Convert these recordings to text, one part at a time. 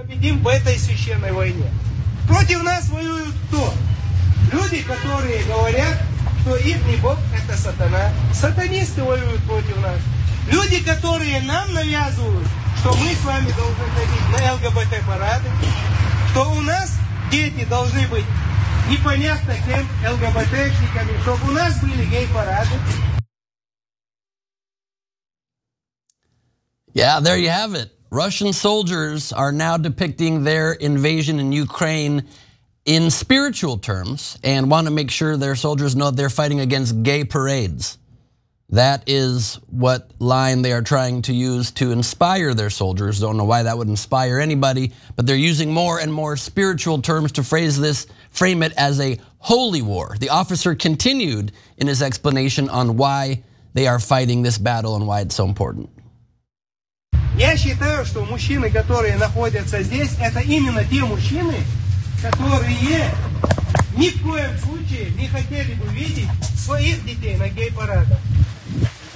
победим в этой священной войне. Против нас воюют кто? Люди, которые говорят, что их Бог это сатана. Сатанисты воюют против нас. Люди, которые нам навязывают, что мы с вами должны ходить на ЛГБТ-парады, что у нас дети должны быть непонятно кем, ЛГБТшниками, чтобы у нас были гей-парады. Yeah, there you have it. Russian soldiers are now depicting their invasion in Ukraine in spiritual terms and want to make sure their soldiers know they're fighting against gay parades. That is what line they are trying to use to inspire their soldiers. Don't know why that would inspire anybody, but they're using more and more spiritual terms to frame it as a holy war. The officer continued in his explanation on why they are fighting this battle and why it's so important. Я считаю, что мужчины, которые находятся здесь, это именно те мужчины, которые ни в коем случае не хотели бы видеть своих детей на гей-парадах.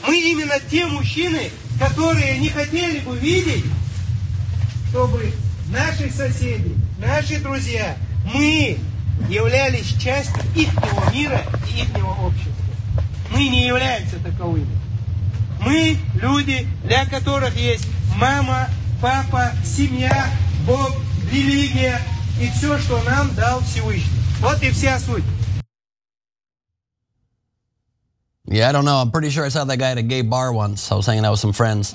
Мы именно те мужчины, которые не хотели бы видеть, чтобы наши соседи, наши друзья, мы являлись частью их мира и их общества. Мы не являемся таковыми. Мы люди, для которых есть мама, папа, семья, Бог, религия и все, что нам дал Всевышний. Вот и вся суть. Yeah, I don't know. I'm pretty sure I saw that guy at a gay bar once. I was hanging out with some friends,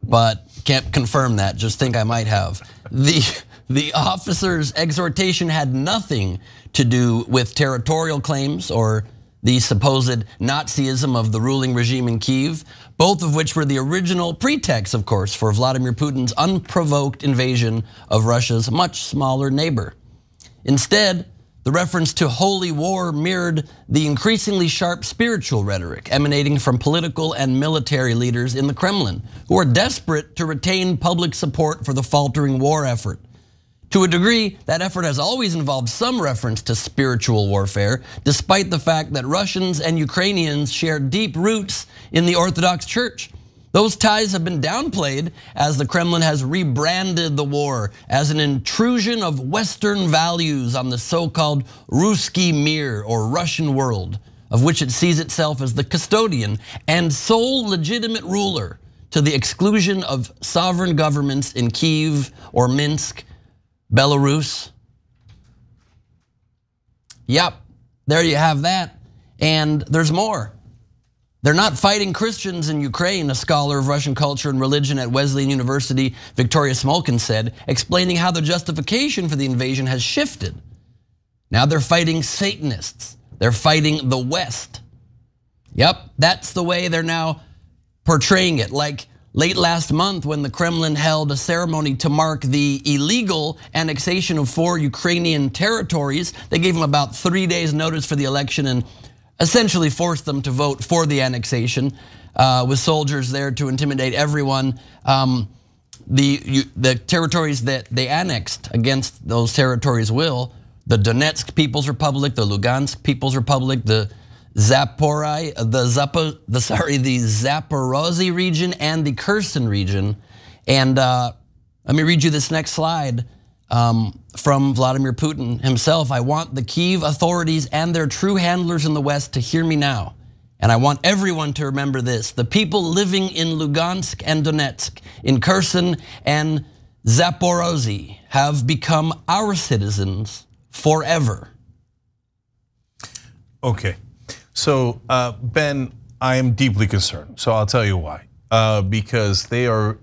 but can't confirm that. Just think I might have. The officer's exhortation had nothing to do with territorial claims or the supposed Nazism of the ruling regime in Kyiv, both of which were the original pretext, of course, for Vladimir Putin's unprovoked invasion of Russia's much smaller neighbor. Instead, the reference to holy war mirrored the increasingly sharp spiritual rhetoric emanating from political and military leaders in the Kremlin, who are desperate to retain public support for the faltering war effort. To a degree, that effort has always involved some reference to spiritual warfare, despite the fact that Russians and Ukrainians share deep roots in the Orthodox Church. Those ties have been downplayed as the Kremlin has rebranded the war as an intrusion of Western values on the so-called Ruski Mir, or Russian world, of which it sees itself as the custodian and sole legitimate ruler, to the exclusion of sovereign governments in Kyiv or Minsk, Belarus. Yep, there you have that. And there's more. They're not fighting Christians in Ukraine, a scholar of Russian culture and religion at Wesleyan University, Victoria Smolkin, said, explaining how the justification for the invasion has shifted. Now they're fighting Satanists. They're fighting the West. Yep, that's the way they're now portraying it. Like late last month, when the Kremlin held a ceremony to mark the illegal annexation of 4 Ukrainian territories, they gave them about 3 days notice for the election and essentially forced them to vote for the annexation, with soldiers there to intimidate everyone. The territories that they annexed against those territories will, the Donetsk People's Republic, the Lugansk People's Republic, the Zaporozhye region and the Kherson region. And let me read you this next slide from Vladimir Putin himself. I want the Kyiv authorities and their true handlers in the West to hear me now. And I want everyone to remember this. The people living in Lugansk and Donetsk, in Kherson and Zaporozhye have become our citizens forever. Okay. So, Ben, I am deeply concerned. So I'll tell you why. Because they are,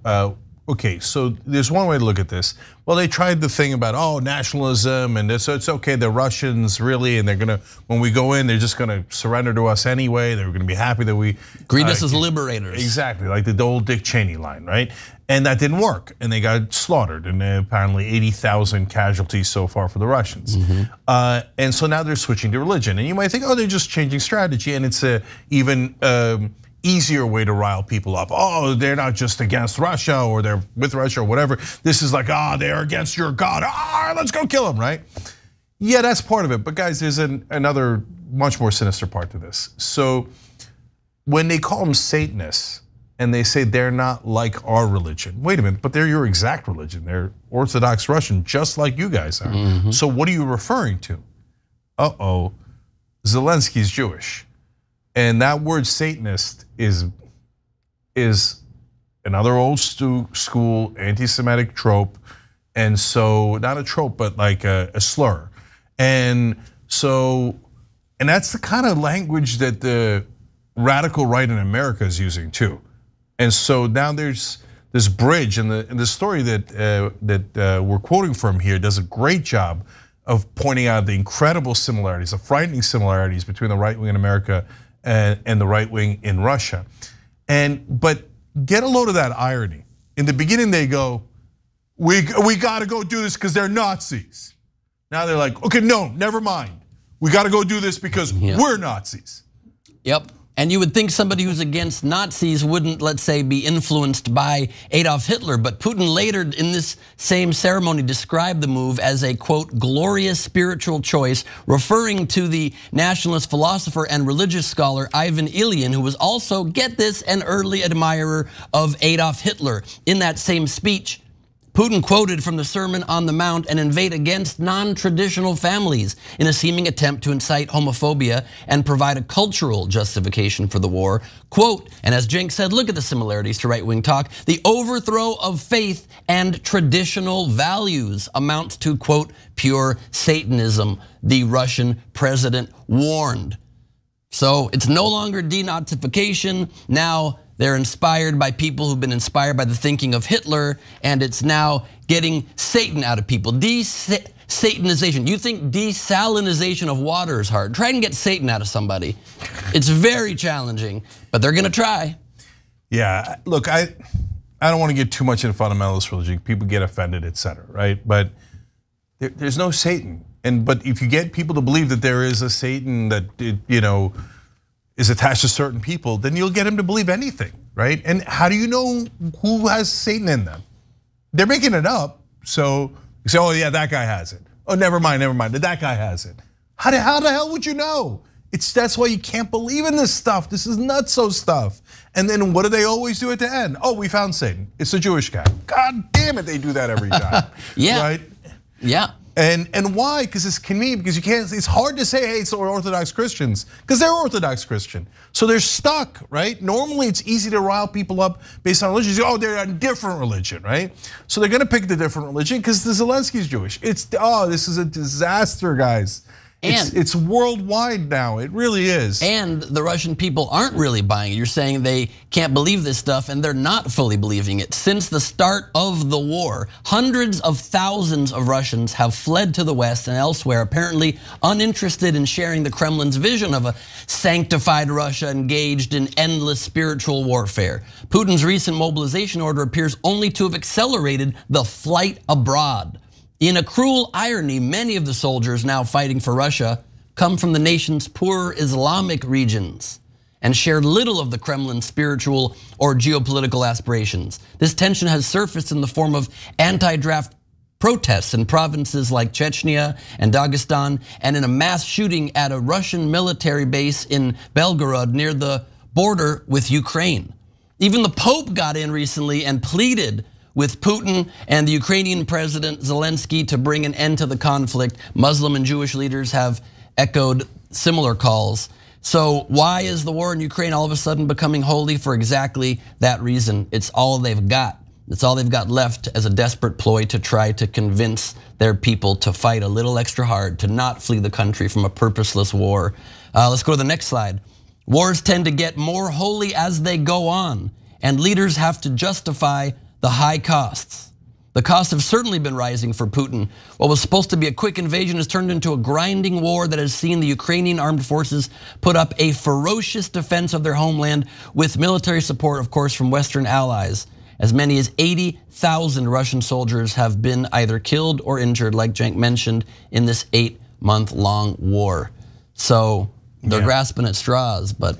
okay, so there's one way to look at this. Well, they tried the thing about, nationalism, and so it's okay, the Russians really, and they're gonna, when we go in, they're just gonna surrender to us anyway. They're gonna be happy that we greet us as liberators. Exactly, like the old Dick Cheney line, right? And that didn't work, and they got slaughtered, and apparently 80,000 casualties so far for the Russians. And so now they're switching to religion, and you might think, they're just changing strategy, and it's a even easier way to rile people up. They're not just against Russia or they're with Russia or whatever. This is like, they're against your God. Let's go kill them, right? Yeah, that's part of it. But guys, there's another much more sinister part to this. So when they call them Satanists, and they say they're not like our religion. Wait a minute, but they're your exact religion. They're Orthodox Russian, just like you guys are. So what are you referring to? Zelensky's Jewish. And that word Satanist is another old school anti-Semitic trope. And so, not a trope, but like a slur. And that's the kind of language that the radical right in America is using too. And so now there's this bridge, and the story that we're quoting from here does a great job of pointing out the incredible similarities, the frightening similarities between the right wing in America and the right wing in Russia. But get a load of that irony. In the beginning, they go, we got to go do this because they're Nazis. Now they're like, okay, no, never mind. We got to go do this because we're Nazis. Yep. And you would think somebody who's against Nazis wouldn't, let's say, be influenced by Adolf Hitler. But Putin later in this same ceremony described the move as a, quote, glorious spiritual choice, referring to the nationalist philosopher and religious scholar Ivan Ilyin, who was also, get this, an early admirer of Adolf Hitler. In that same speech, Putin quoted from the Sermon on the Mount and inveighed against non-traditional families in a seeming attempt to incite homophobia and provide a cultural justification for the war. Quote, and as Cenk said, look at the similarities to right-wing talk. The overthrow of faith and traditional values amounts to, quote, pure Satanism, the Russian president warned. So it's no longer denazification. Now they're inspired by people who've been inspired by the thinking of Hitler, and it's now getting Satan out of people. Satanization. You think desalinization of water is hard? Try and get Satan out of somebody. It's very challenging, but they're gonna try. Yeah, look, I don't want to get too much into fundamentalist religion. People get offended, etc. Right? But there's no Satan. But if you get people to believe that there is a Satan that is attached to certain people, then you'll get them to believe anything, right? And how do you know who has Satan in them? They're making it up. So you say, oh yeah, that guy has it. Oh, never mind, that guy has it. How the hell would you know? That's why you can't believe in this stuff. This is nutso stuff. And then what do they always do at the end? Oh, we found Satan. It's a Jewish guy. God damn it, they do that every time. Yeah. Right? Yeah. And why? Because it's convenient, because you can't, it's hard to say, hey, it's Orthodox Christians, because they're Orthodox Christian. So they're stuck, right? Normally it's easy to rile people up based on religion. Oh, they're a different religion, right? So they're gonna pick the different religion because the Zelensky's Jewish. This is a disaster, guys. It's worldwide now, it really is. And the Russian people aren't really buying it. You're saying they can't believe this stuff, and they're not fully believing it. Since the start of the war, hundreds of thousands of Russians have fled to the West and elsewhere, apparently uninterested in sharing the Kremlin's vision of a sanctified Russia engaged in endless spiritual warfare. Putin's recent mobilization order appears only to have accelerated the flight abroad. In a cruel irony, many of the soldiers now fighting for Russia come from the nation's poorer Islamic regions and share little of the Kremlin's spiritual or geopolitical aspirations. This tension has surfaced in the form of anti-draft protests in provinces like Chechnya and Dagestan, and in a mass shooting at a Russian military base in Belgorod near the border with Ukraine. Even the Pope got in recently and pleaded with Putin and the Ukrainian President Zelensky to bring an end to the conflict. Muslim and Jewish leaders have echoed similar calls. So why is the war in Ukraine all of a sudden becoming holy? For exactly that reason. It's all they've got. It's all they've got left as a desperate ploy to try to convince their people to fight a little extra hard, to not flee the country from a purposeless war. Let's go to the next slide. Wars tend to get more holy as they go on, and leaders have to justify the high costs. The costs have certainly been rising for Putin. What was supposed to be a quick invasion has turned into a grinding war that has seen the Ukrainian armed forces put up a ferocious defense of their homeland with military support, of course, from Western allies. As many as 80,000 Russian soldiers have been either killed or injured, like Cenk mentioned, in this 8-month-long war. So they're grasping at straws, but.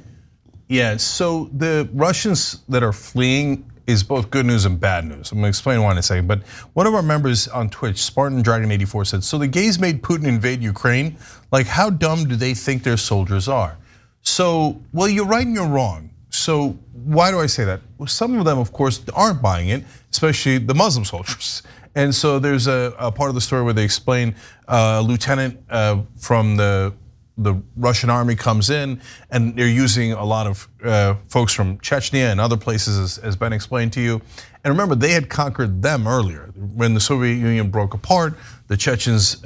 Yeah, so the Russians that are fleeing is both good news and bad news. I'm gonna explain why in a second, but one of our members on Twitch, Spartan Dragon 84, said, so the gays made Putin invade Ukraine? Like, how dumb do they think their soldiers are? So, well, you're right and you're wrong. So why do I say that? Well, some of them, of course, aren't buying it, especially the Muslim soldiers. And so there's a part of the story where they explain a lieutenant from the Russian army comes in, and they're using a lot of folks from Chechnya and other places, as Ben explained to you. And remember, they had conquered them earlier. When the Soviet Union broke apart, the Chechens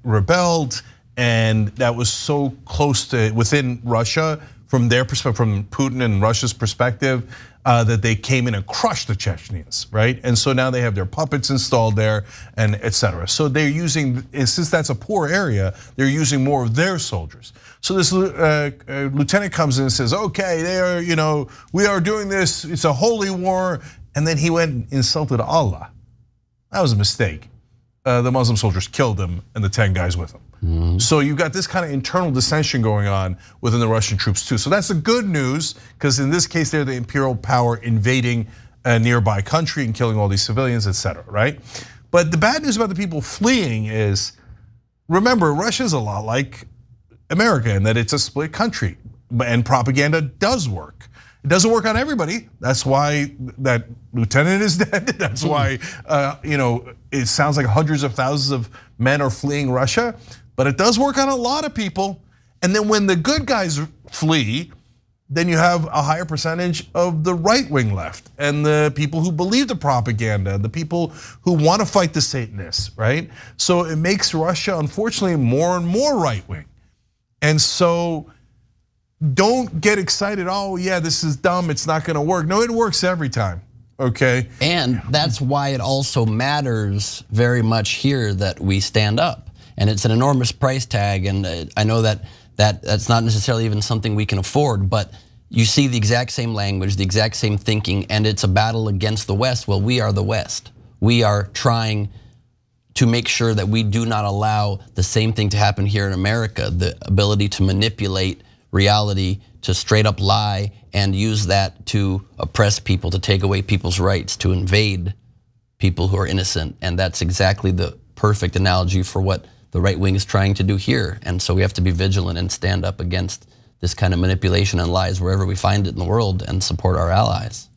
rebelled, and that was so close to within Russia, from their perspective, from Putin and Russia's perspective, that they came in and crushed the Chechens, right? And so now they have their puppets installed there, and etc. So they're using, since that's a poor area, they're using more of their soldiers. So this lieutenant comes in and says, okay, they are, we are doing this, it's a holy war. And then he went and insulted Allah. That was a mistake. The Muslim soldiers killed him and the 10 guys with him. So you've got this kind of internal dissension going on within the Russian troops too. So that's the good news, because in this case, they're the imperial power invading a nearby country and killing all these civilians, etc. right? But the bad news about the people fleeing is, remember, Russia's a lot like America in that it's a split country, and propaganda does work. It doesn't work on everybody. That's why that lieutenant is dead. That's why it sounds like hundreds of thousands of men are fleeing Russia. But it does work on a lot of people. And then when the good guys flee, then you have a higher percentage of the right wing left, and the people who believe the propaganda, the people who want to fight the Satanists, right? So it makes Russia, unfortunately, more and more right wing. And so don't get excited, oh yeah, this is dumb, it's not gonna work. No, it works every time, okay? And that's why it also matters very much here that we stand up. And it's an enormous price tag, and I know that's not necessarily even something we can afford, but you see the exact same language, the exact same thinking, and it's a battle against the West. Well, we are the West. We are trying to make sure that we do not allow the same thing to happen here in America, the ability to manipulate reality, to straight up lie, and use that to oppress people, to take away people's rights, to invade people who are innocent. And that's exactly the perfect analogy for what the right wing is trying to do here. And so we have to be vigilant and stand up against this kind of manipulation and lies wherever we find it in the world, and support our allies.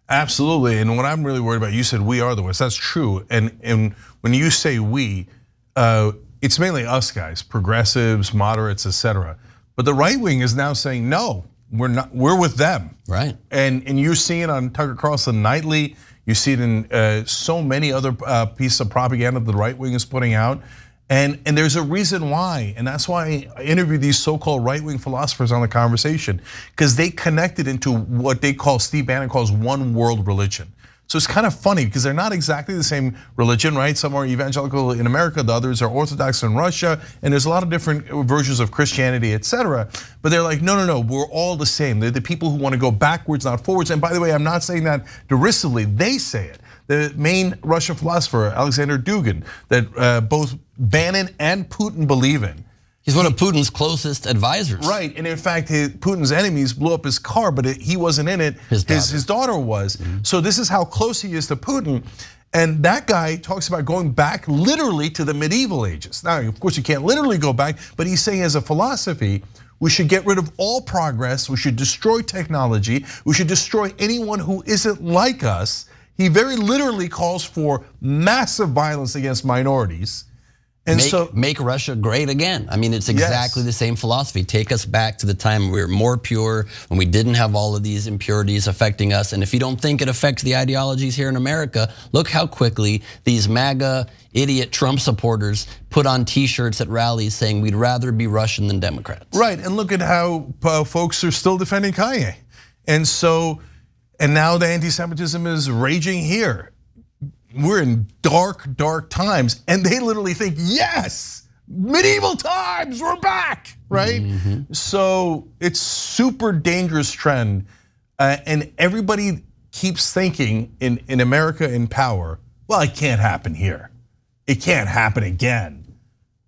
Absolutely, and what I'm really worried about, you said we are the West, that's true. And when you say we, it's mainly us guys, progressives, moderates, etc. But the right wing is now saying, no, we're not, we're with them. Right. And you see it on Tucker Carlson nightly, you see it in so many other pieces of propaganda the right wing is putting out. And there's a reason why, and that's why I interviewed these so-called right-wing philosophers on The Conversation, because they connected into what they call, Steve Bannon calls, one world religion. So it's kind of funny because they're not exactly the same religion, right? Some are evangelical in America, the others are Orthodox in Russia, and there's a lot of different versions of Christianity, etc. But they're like, no, we're all the same. They're the people who want to go backwards, not forwards. And by the way, I'm not saying that derisively, they say it. The main Russian philosopher, Alexander Dugin, that both Bannon and Putin believe in. He's one of Putin's closest advisors. Right, and in fact, Putin's enemies blew up his car, but he wasn't in it, his daughter was. So this is how close he is to Putin. And that guy talks about going back literally to the medieval ages. Now, of course, you can't literally go back, but he's saying as a philosophy, we should get rid of all progress, we should destroy technology, we should destroy anyone who isn't like us. He very literally calls for massive violence against minorities. And make Russia great again. I mean, it's exactly the same philosophy. Take us back to the time we were more pure, when we didn't have all of these impurities affecting us. And if you don't think it affects the ideologies here in America, look how quickly these MAGA idiot Trump supporters put on t-shirts at rallies saying we'd rather be Russian than Democrats. Right, and look at how folks are still defending Kanye. And now the anti-Semitism is raging here. We're in dark, dark times, and they literally think, yes, medieval times, we're back, right? So it's super dangerous trend, and everybody keeps thinking in America in power, well, it can't happen here. It can't happen again.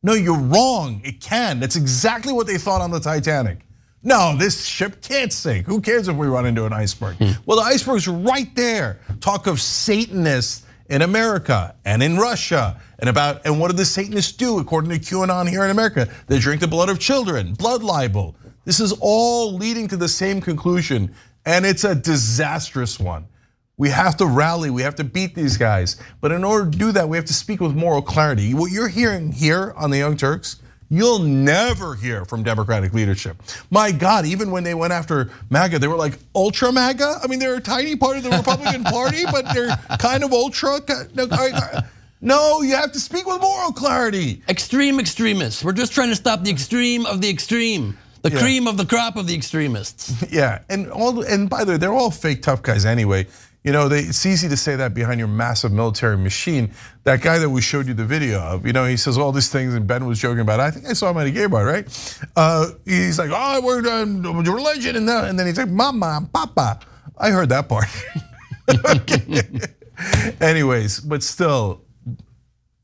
No, you're wrong, it can. That's exactly what they thought on the Titanic. No, this ship can't sink. Who cares if we run into an iceberg? Well, the iceberg's right there. Talk of Satanists in America and in Russia, and what do the Satanists do according to QAnon here in America? They drink the blood of children, blood libel. This is all leading to the same conclusion, and it's a disastrous one. We have to rally, we have to beat these guys. But in order to do that, we have to speak with moral clarity. What you're hearing here on the Young Turks, you'll never hear from Democratic leadership. My God, even when they went after MAGA, they were like ultra MAGA. I mean, they're a tiny part of the Republican Party, but they're kind of ultra. No, you have to speak with moral clarity. Extreme extremists. We're just trying to stop the extreme of the extreme. The cream of the crop of the extremists. Yeah, and by the way, they're all fake tough guys anyway. You know, it's easy to say that behind your massive military machine. That guy that we showed you the video of, you know, he says all these things, and Ben was joking about it. I think I saw him at a gay bar, right? He's like, oh, we're religion, and then he's like, Mama, Papa. I heard that part. Anyways, but still,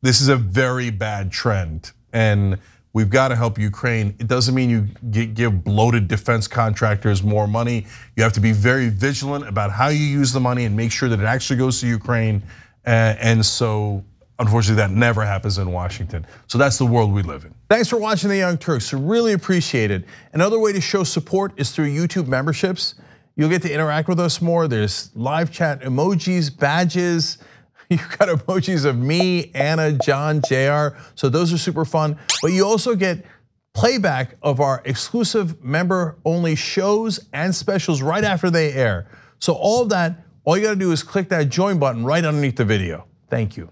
this is a very bad trend, and we've got to help Ukraine. It doesn't mean you give bloated defense contractors more money. You have to be very vigilant about how you use the money and make sure that it actually goes to Ukraine. And so, unfortunately, that never happens in Washington. So that's the world we live in. Thanks for watching the Young Turks. Really appreciate it. Another way to show support is through YouTube memberships. You'll get to interact with us more. There's live chat emojis, badges. You've got emojis of me, Anna, John, JR. So those are super fun. But you also get playback of our exclusive member-only shows and specials right after they air. So all of that, all you gotta do is click that join button right underneath the video. Thank you.